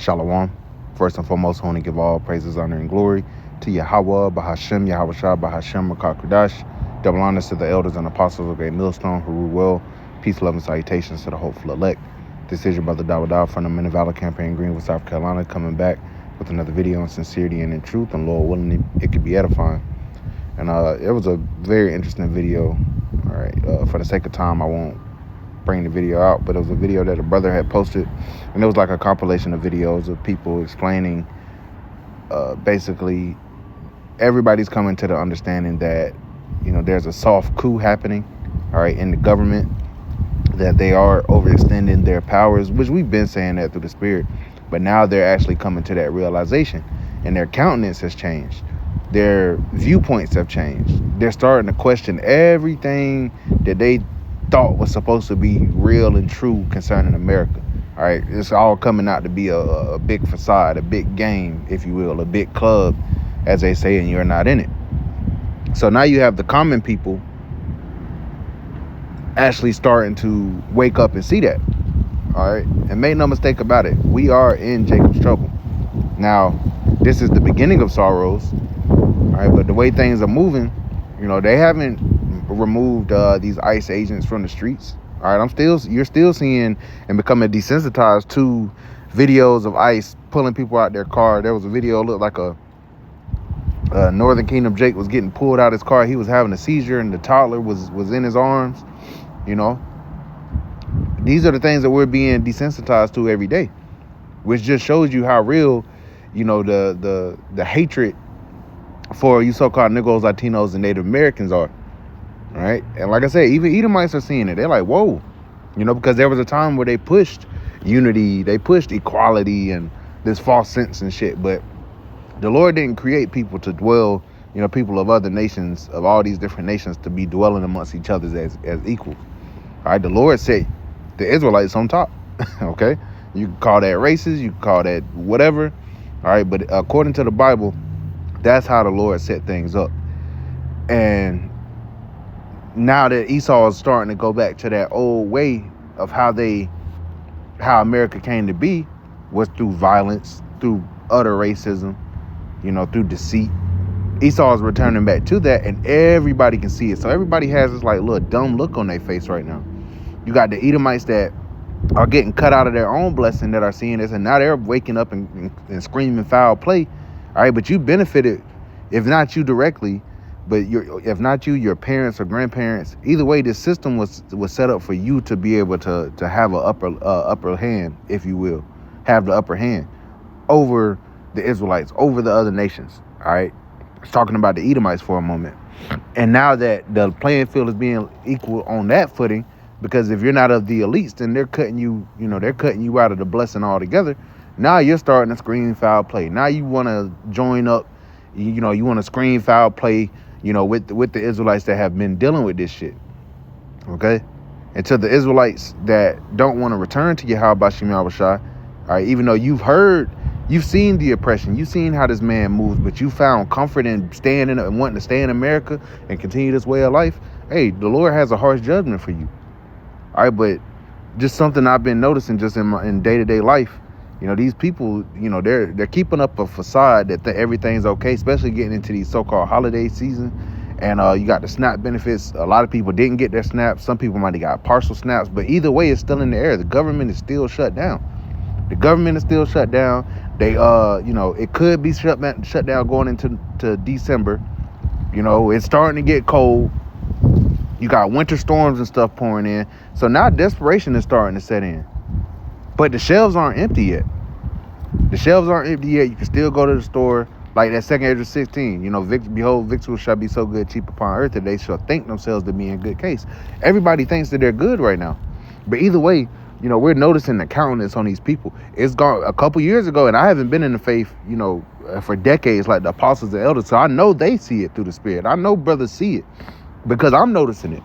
Shalom. First and foremost, I want to give all praises, honor, and glory to Yahweh, Bahashem, Yahweh Shah, Bahashem, Rakak Double honors to the elders and apostles of Great Millstone who rule well. Peace, love, and salutations to the hopeful elect. This is your brother Dawah from the Men of Valor campaign, Greenwood, South Carolina, coming back with another video on sincerity and in truth, and Lord willing, it could be edifying. And it was a very interesting video. All right, for the sake of time, I won't bring the video out, but it was a video that a brother had posted, and it was like a compilation of videos of people explaining basically everybody's coming to the understanding that, you know, there's a soft coup happening, all right, in the government, that they are overextending their powers, which we've been saying that through the spirit, but now they're actually coming to that realization, and their countenance has changed. Their viewpoints have changed. They're starting to question everything that they thought was supposed to be real and true concerning America. All right, it's all coming out to be a big facade, a big game, if you will, a big club, as they say, and you're not in it. So now you have the common people actually starting to wake up and see that. All right, and make no mistake about it, we are in Jacob's trouble. Now, this is the beginning of sorrows. All right, but the way things are moving, you know, they haven't removed these ICE agents from the streets. All right, you're still seeing and becoming desensitized to videos of ICE pulling people out their car. There was a video, looked like a Northern Kingdom Jake was getting pulled out of his car. He was having a seizure, and the toddler was in his arms. You know, these are the things that we're being desensitized to every day, which just shows you how real, you know, the hatred for you so-called Negroes, Latinos, and Native Americans are. Right, and like I said, even Edomites are seeing it. They're like, whoa, you know, because there was a time where they pushed unity, they pushed equality and this false sense and shit. But the Lord didn't create people to dwell, you know, people of other nations, of all these different nations, to be dwelling amongst each other as equals. All right, the Lord set the Israelites on top. Okay, you can call that racist, you can call that whatever. All right, but according to the Bible, that's how the Lord set things up. And now that Esau is starting to go back to that old way of how America came to be, was through violence, through utter racism, you know, through deceit. Esau is returning back to that, and everybody can see it. So everybody has this like little dumb look on their face right now. You got the Edomites that are getting cut out of their own blessing, that are seeing this, and now they're waking up and screaming foul play. All right, but you benefited, if not you directly, but if not you, your parents or grandparents. Either way, this system was set up for you to be able to have an upper hand, if you will, have the upper hand over the Israelites, over the other nations. All right, talking about the Edomites for a moment. And now that the playing field is being equal on that footing, because if you're not of the elites, then they're cutting you out of the blessing altogether. Now you're starting to scream foul play. Now you want to join up, you know, you want to scream foul play, you know, with the Israelites that have been dealing with this shit. Okay? And to the Israelites that don't want to return to Yahweh Bashim Yahushua, all right, even though you've seen the oppression, you've seen how this man moves, but you found comfort in staying in and wanting to stay in America and continue this way of life. Hey, the Lord has a harsh judgment for you. All right, but just something I've been noticing just in day-to-day life. You know, these people, you know, they're keeping up a facade that everything's okay, especially getting into these so-called holiday season. And you got the SNAP benefits. A lot of people didn't get their SNAPs. Some people might have got partial SNAPs. But either way, it's still in the air. The government is still shut down. The government is still shut down. They, you know, it could be shut down going into December. You know, it's starting to get cold. You got winter storms and stuff pouring in. So now desperation is starting to set in. But the shelves aren't empty yet. The shelves aren't empty yet. You can still go to the store. Like that 2 Ezra 16, you know, behold, victuals shall be so good, cheap upon earth, that they shall think themselves to be in good case. Everybody thinks that they're good right now. But either way, you know, we're noticing the countenance on these people. It's gone a couple years ago, and I haven't been in the faith, you know, for decades like the apostles and elders. So I know they see it through the spirit. I know brothers see it because I'm noticing it.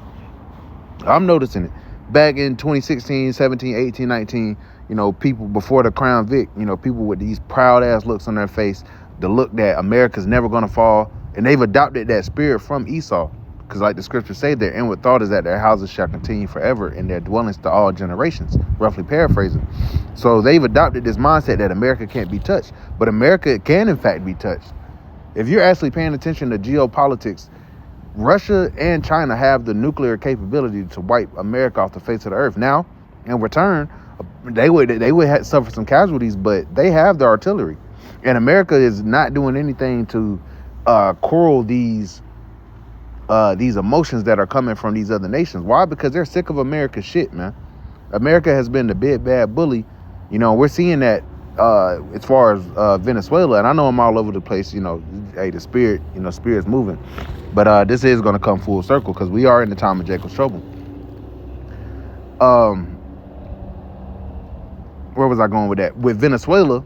I'm noticing it. Back in 2016, 17, 18, 19, you know, people before the Crown Vic, you know, people with these proud ass looks on their face, the look that America's never going to fall. And they've adopted that spirit from Esau. Because like the scriptures say, their inward thought is that their houses shall continue forever and their dwellings to all generations, roughly paraphrasing. So they've adopted this mindset that America can't be touched. But America can, in fact, be touched. If you're actually paying attention to geopolitics, Russia and China have the nuclear capability to wipe America off the face of the earth. Now, in return, they would suffer some casualties, but they have the artillery. And America is not doing anything to quell these emotions that are coming from these other nations. Why? Because they're sick of America's shit, man. America has been the big bad bully. You know, we're seeing that as far as Venezuela, and I know I'm all over the place. You know, hey, the spirit's moving. But this is going to come full circle because we are in the time of Jacob's trouble. Where was I going with that? With Venezuela,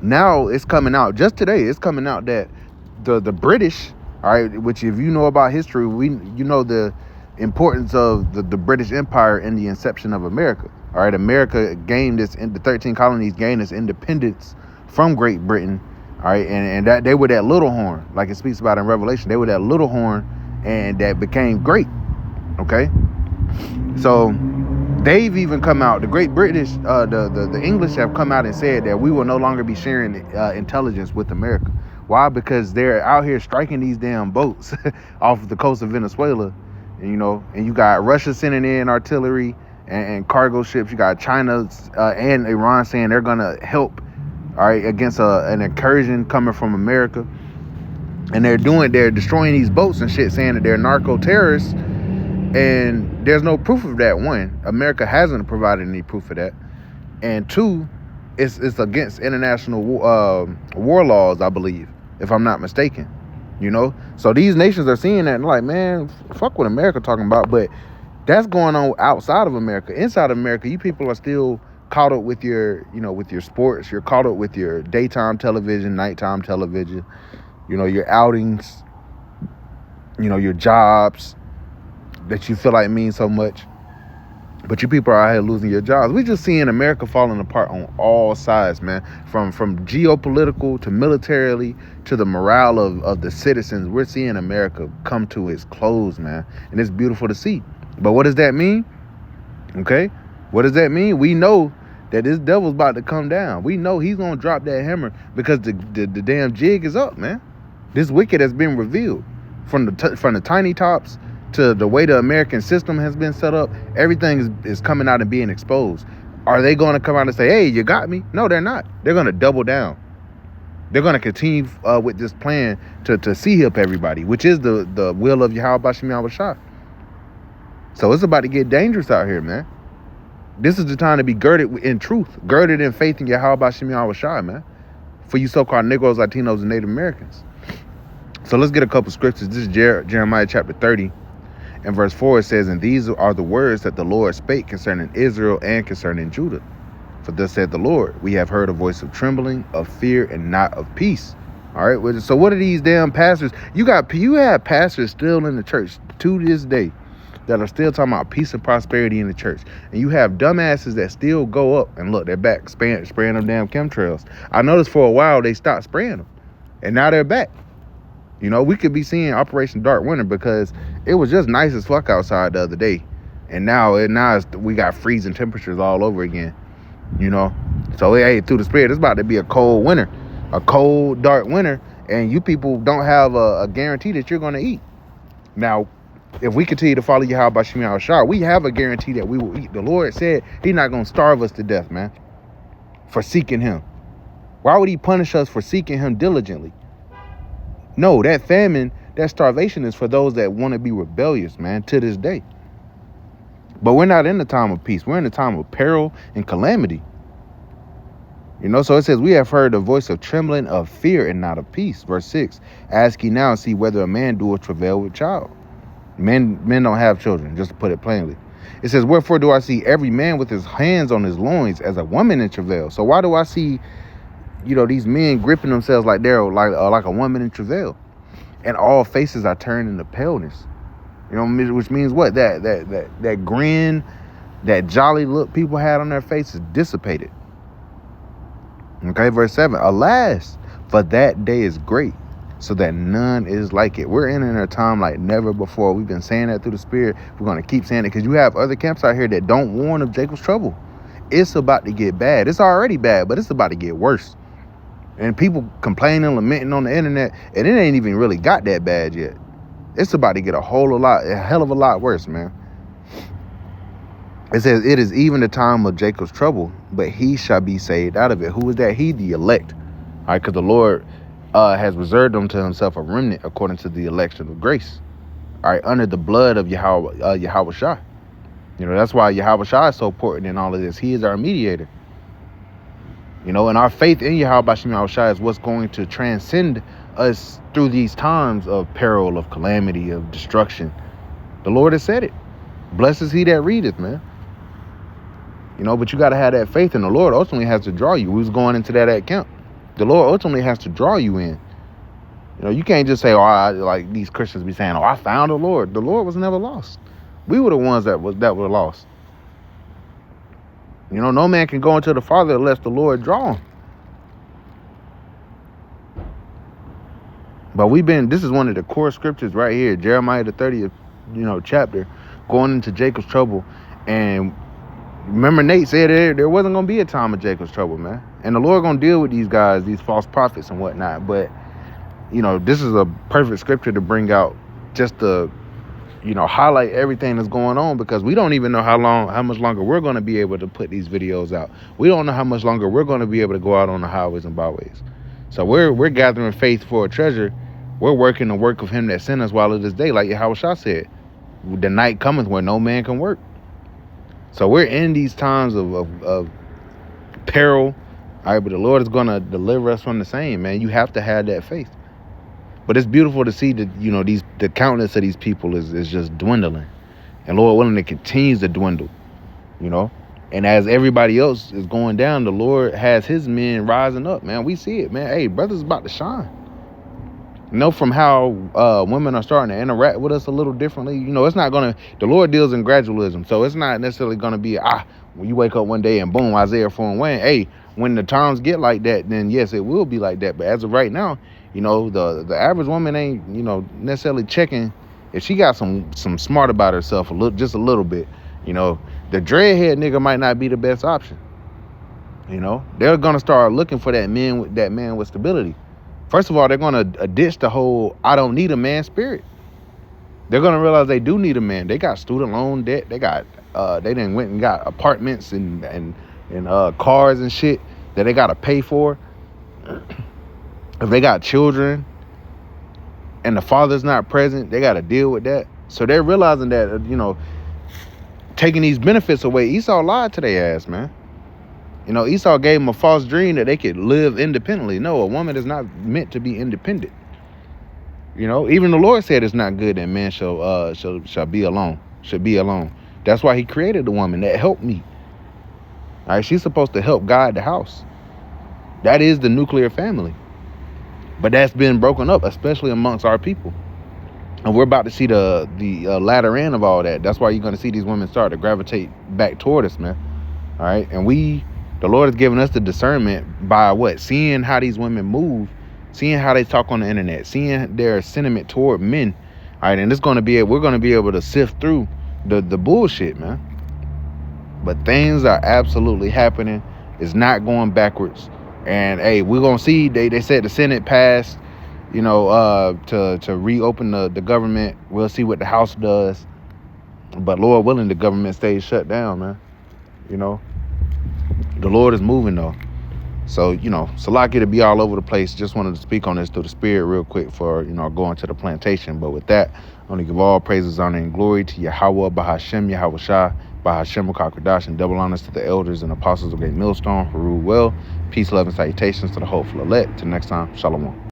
now it's coming out, just today, it's coming out that the British, all right, which if you know about history, you know the importance of the British Empire in the inception of America. All right, America gained the 13 colonies gained its independence from Great Britain. All right, and that they were that little horn, like it speaks about in Revelation. They were that little horn, and that became great. Okay, so they've even come out. The Great British, the English have come out and said that we will no longer be sharing intelligence with America. Why? Because they're out here striking these damn boats off the coast of Venezuela, and you got Russia sending in artillery and cargo ships. You got China and Iran saying they're gonna help. All right, against an incursion coming from America, and they're destroying these boats and shit, saying that they're narco terrorists, and there's no proof of that. One, America hasn't provided any proof of that, and two, it's against international war laws, I believe, if I'm not mistaken. So these nations are seeing that and like, man, fuck what America talking about, but that's going on outside of America. Inside of America, you people are still caught up with your sports. You're caught up with your daytime television, nighttime television, your outings, your jobs that you feel like mean so much. But you people are out here losing your jobs. We just seeing America falling apart on all sides, man. From geopolitical to militarily to the morale of the citizens. We're seeing America come to its close, man. And it's beautiful to see. But what does that mean? Okay? What does that mean? We know that this devil's about to come down. We know he's going to drop that hammer because the damn jig is up, man. This wicked has been revealed. From the tiny tops to the way the American system has been set up, everything is coming out and being exposed. Are they going to come out and say, hey, you got me? No, they're not. They're going to double down. They're going to continue with this plan to see-hip everybody, which is the will of Yahweh Bashim Yahweh Shah. So it's about to get dangerous out here, man. This is the time to be girded in truth, girded in faith in Yahweh Bashim Yahweh Shah, man. For you so-called Negroes, Latinos, and Native Americans. So let's get a couple scriptures. This is Jeremiah chapter 30. And verse 4, it says, and these are the words that the Lord spake concerning Israel and concerning Judah. For thus said the Lord, we have heard a voice of trembling, of fear, and not of peace. All right. So what are these damn pastors? You have pastors still in the church to this day that are still talking about peace and prosperity in the church. And you have dumbasses that still go up and look, they're back spraying them damn chemtrails. I noticed for a while they stopped spraying them. And now they're back. We could be seeing Operation Dark Winter because it was just nice as fuck outside the other day. And now we got freezing temperatures all over again. So hey, through the spirit, it's about to be a cold winter, a cold, dark winter. And you people don't have a guarantee that you're going to eat. Now, if we continue to follow Yahweh Bashim Yahweh Shah, we have a guarantee that we will eat. The Lord said he's not going to starve us to death, man, for seeking him. Why would he punish us for seeking him diligently? No, that famine, that starvation is for those that want to be rebellious, man, to this day. But we're not in the time of peace. We're in the time of peril and calamity. So it says, we have heard the voice of trembling, of fear, and not of peace. Verse 6, ask ye now and see whether a man doeth travail with child. Men don't have children, just to put it plainly. It says, wherefore do I see every man with his hands on his loins as a woman in travail? So why do I see, these men gripping themselves like they're like a woman in travail? And all faces are turned into paleness. Which means what? That grin, that jolly look people had on their faces dissipated. Okay, verse 7, alas, for that day is great, so that none is like it. We're in a time like never before. We've been saying that through the Spirit. We're going to keep saying it because you have other camps out here that don't warn of Jacob's trouble. It's about to get bad. It's already bad, but it's about to get worse. And people complaining, lamenting on the internet, and it ain't even really got that bad yet. It's about to get a hell of a lot worse, man. It says, it is even the time of Jacob's trouble, but he shall be saved out of it. Who is that? He, the elect. All right, because the Lord has reserved unto himself a remnant according to the election of grace. All right, under the blood of Yahweh Shai. That's why Yahweh Shai is so important in all of this. He is our mediator. And our faith in Yahweh Shai is what's going to transcend us through these times of peril, of calamity, of destruction. The Lord has said it. Blessed is he that readeth, man. But you got to have that faith, and the Lord ultimately has to draw you. Who's going into that account? The Lord ultimately has to draw you in. You can't just say, like these Christians be saying, I found the Lord. The Lord was never lost. We were the ones that were lost. No man can go into the Father unless the Lord draw him. But this is one of the core scriptures right here, Jeremiah the 30th, chapter, going into Jacob's trouble. And remember, Nate said there wasn't going to be a time of Jacob's trouble, man. And the Lord going to deal with these guys, these false prophets and whatnot. But, this is a perfect scripture to bring out just to, highlight everything that's going on, because we don't even know how much longer we're going to be able to put these videos out. We don't know how much longer we're going to be able to go out on the highways and byways. So we're gathering faith for a treasure. We're working the work of him that sent us while it is day, like Yahweh Shai said. The night cometh where no man can work. So we're in these times of peril. All right, but the Lord is going to deliver us from the same, man. You have to have that faith. But it's beautiful to see that, the countenance of these people is just dwindling. And Lord willing, it continues to dwindle, And as everybody else is going down, the Lord has his men rising up, man. We see it, man. Hey, brothers about to shine. From how women are starting to interact with us a little differently. It's not going to, the Lord deals in gradualism. So it's not necessarily going to be, when you wake up one day and boom, Isaiah 4 and 1. Hey, when the times get like that, then yes, it will be like that. But as of right now, the average woman ain't, necessarily checking if she got some smart about herself just a little bit. The dreadhead nigga might not be the best option. They're going to start looking for that man with stability. First of all, they're going to ditch the whole I don't need a man spirit. They're going to realize they do need a man. They got student loan debt. They got they done went and got apartments and cars and shit that they got to pay for. If they got children and the father's not present, they got to deal with that. So they're realizing that, taking these benefits away, Esau lied to their ass, man. Esau gave them a false dream that they could live independently. No, a woman is not meant to be independent. Even the Lord said it's not good that man shall be alone, should be alone. That's why he created the woman that helped me. All right, she's supposed to help guide the house. That is the nuclear family. But that's been broken up, especially amongst our people. And we're about to see the latter end of all that. That's why you're going to see these women start to gravitate back toward us, man. All right, and the Lord has given us the discernment by what? Seeing how these women move, seeing how they talk on the internet, seeing their sentiment toward men. All right, and we're going to be able to sift through the bullshit, man. But things are absolutely happening. It's not going backwards. And hey, we're going to see, they said the Senate passed, to reopen the government. We'll see what the House does. But Lord willing, the government stays shut down, man. The Lord is moving though. So, Salakia to be all over the place. Just wanted to speak on this through the Spirit real quick for, going to the plantation. But with that, I want to give all praises, honor, and glory to Yahweh, Bahashem, Yahweh Shai, Bahashem, Kakadash, and double honors to the elders and apostles of Great Millstone who rule well. Peace, love, and salutations to the hopeful elect. Till next time, Shalom.